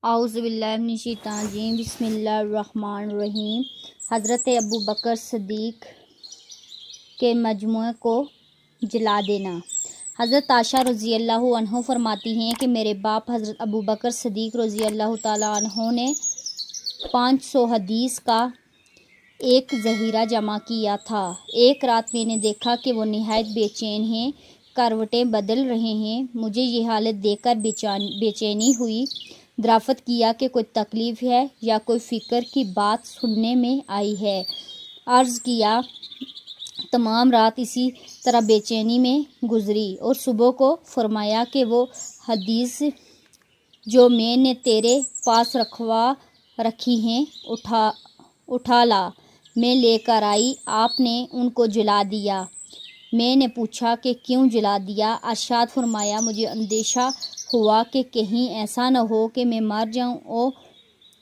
اعوذ باللہ من الشیطان الرجیم، بسم اللہ الرحمن الرحیم۔ حضرت ابو بکر صدیق کے مجموعے کو جلا دینا۔ حضرت عائشہ رضی اللہ عنہ فرماتی ہیں کہ میرے باپ حضرت ابو بکر صدیق رضی اللہ تعالیٰ عنہ نے 500 حدیث کا ایک ذخیرہ جمع کیا تھا۔ ایک رات میں نے دیکھا کہ وہ نہایت بے چین ہیں، کروٹیں بدل رہے ہیں۔ مجھے یہ حالت دیکھ کر بے چینی ہوئی۔ دریافت کیا کہ کوئی تکلیف ہے یا کوئی فکر کی بات سننے میں آئی ہے۔ عرض کیا تمام رات اسی طرح بے چینی میں گزری اور صبح کو فرمایا کہ وہ حدیث جو میں نے تیرے پاس رکھی ہیں اٹھا لا۔ میں لے کر آئی، آپ نے ان کو جلا دیا۔ میں نے پوچھا کہ کیوں جلا دیا؟ ارشاد فرمایا مجھے اندیشہ ہوا کہ کہیں ایسا نہ ہو کہ میں مر جاؤں اور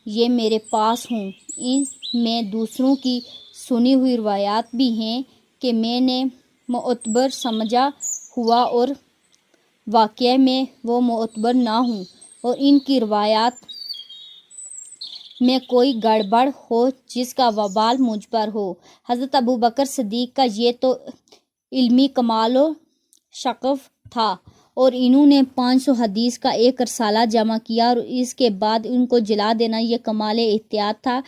یہ میرے پاس ہوں۔ ان میں دوسروں کی سنی ہوئی روایات بھی ہیں کہ میں نے معتبر سمجھا ہوا اور واقعہ میں وہ معتبر نہ ہوں اور ان کی روایات میں کوئی گڑبڑ ہو جس کا وبال مجھ پر ہو۔ حضرت ابو بکر صدیق کا یہ تو علمی کمال و شغف تھا اور انہوں نے 500 حدیث کا ایک رسالہ جمع کیا اور اس کے بعد ان کو جلا دینا یہ کمال احتیاط تھا